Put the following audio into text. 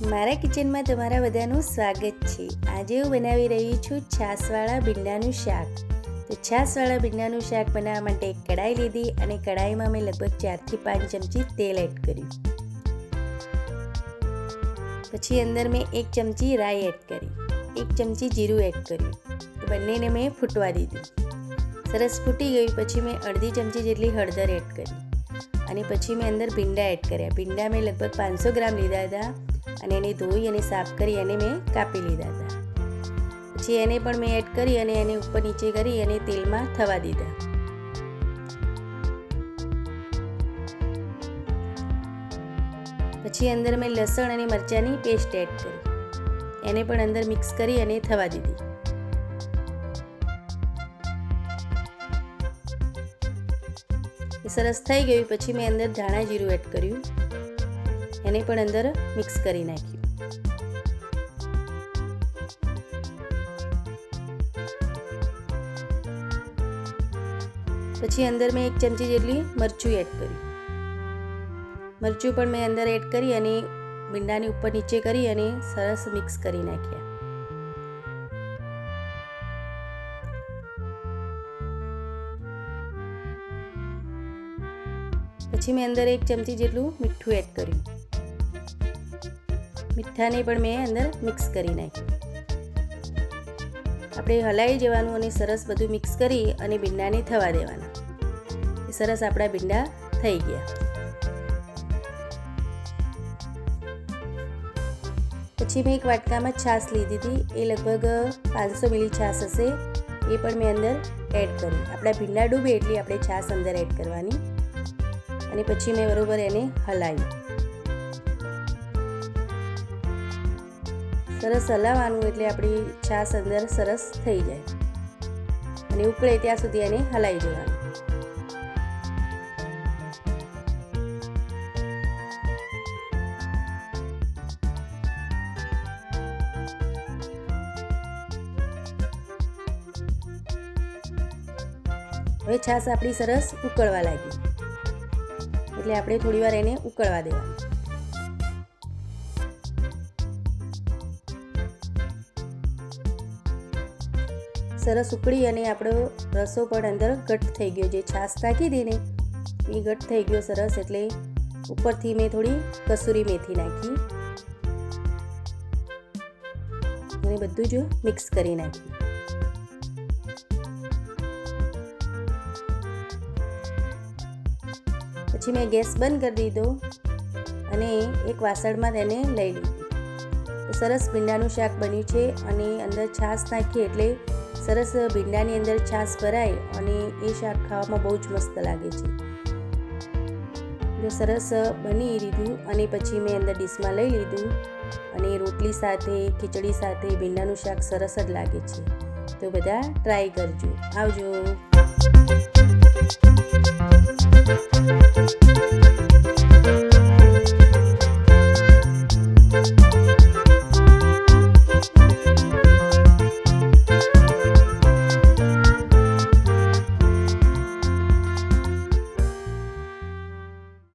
મારા કિચનમાં તમારા બધાનું સ્વાગત છે। આજે હું બનાવી રહી છું છાશવાળા ભીંડાનું શાક। તો છાશવાળા ભીંડાનું શાક બનાવવા માટે એક કઢાઈ લીધી અને કઢાઈમાં મેં લગભગ 4 થી 5 ચમચી તેલ એડ કર્યું। પછી અંદર મેં 1 ચમચી રાઈ એડ કરી, 1 ચમચી જીરું એડ કર્યું। બંનેને મેં ફૂટવા દીધું। સરસ ફૂટી ગયું પછી મેં અડધી ચમચી જેટલી હળદર એડ કરી અને પછી મેં અંદર ભીંડા એડ કર્યા। ભીંડા મેં લગભગ 500 ગ્રામ લીધા હતા અને એને ધોઈ અને સાફ કરી અને મેં કાપી લીધા હતા। પછી એને પણ મેં એડ કરી અને એને ઉપર નીચે કરી અને તેલમાં થવા દીધા। પછી અંદર મેં લસણ અને મરચાંની પેસ્ટ એડ કરી, એને પણ અંદર મિક્સ કરી અને થવા દીધી। સરસ થઈ ગયું પછી મેં અંદર ધાણા જીરું એડ કર્યું, એને પણ અંદર મિક્સ કરી નાખ્યું। પછી અંદર મેં 1 ચમચી જેટલી મરચું એડ કર્યું। મરચું પણ મેં અંદર એડ કરી અને ભીંડાની ઉપર નીચે કરી અને સરસ મિક્સ કરી નાખ્યા। પછી મેં અંદર 1 ચમચી જેટલું મીઠું એડ કર્યું। મીઠાને પણ મેં અંદર મિક્સ કરી નાખ્યું। આપણે હલાવી જવાનું અને સરસ બધું મિક્સ કરી અને ભીંડાને થવા દેવાના। સરસ આપણા ભીંડા થઈ ગયા। પછી મેં એક વાટકામાં છાશ લીધી હતી, એ લગભગ 500 મિલી છાશ હશે, એ પણ મેં અંદર એડ કરી। આપણા ભીંડા ડૂબે એટલી આપણે છાશ અંદર એડ કરવાની અને પછી મેં બરોબર એને હલાવી। સરસ હલાવવાનું એટલે આપણી છાશ અંદર સરસ થઈ જાય અને ઉકળે ત્યાં સુધી એને હલાવી જવાનું। હવે છાશ આપણી સરસ ઉકળવા લાગી એટલે આપણે થોડી વાર એને ઉકળવા દેવાનું। સરસ ઉકળી અને આપણો રસો પણ અંદર ઘટ્ટ થઈ ગયો, જે છાશ નાખી હતી ને એ ઘટ્ટ થઈ ગયો સરસ। એટલે ઉપરથી મેં થોડી કસૂરી મેથી નાખી અને બધું જ મિક્સ કરી નાખ્યું। પછી મેં ગેસ બંધ કરી દીધો અને એક વાસણમાં તેને લઈ લીધું। તો સરસ ભીંડાનું શાક બન્યું છે અને અંદર છાશ નાખી એટલે સરસ ભીંડાની અંદર છાશ ભરાય અને એ શાક ખાવામાં બહુ જ મસ્ત લાગે છે। તો સરસ બની લીધું અને પછી મેં અંદર ડીશમાં લઈ લીધું અને રોટલી સાથે ખીચડી સાથે ભીંડાનું શાક સરસ જ લાગે છે। તો બધા ટ્રાય કરજો। આવજો।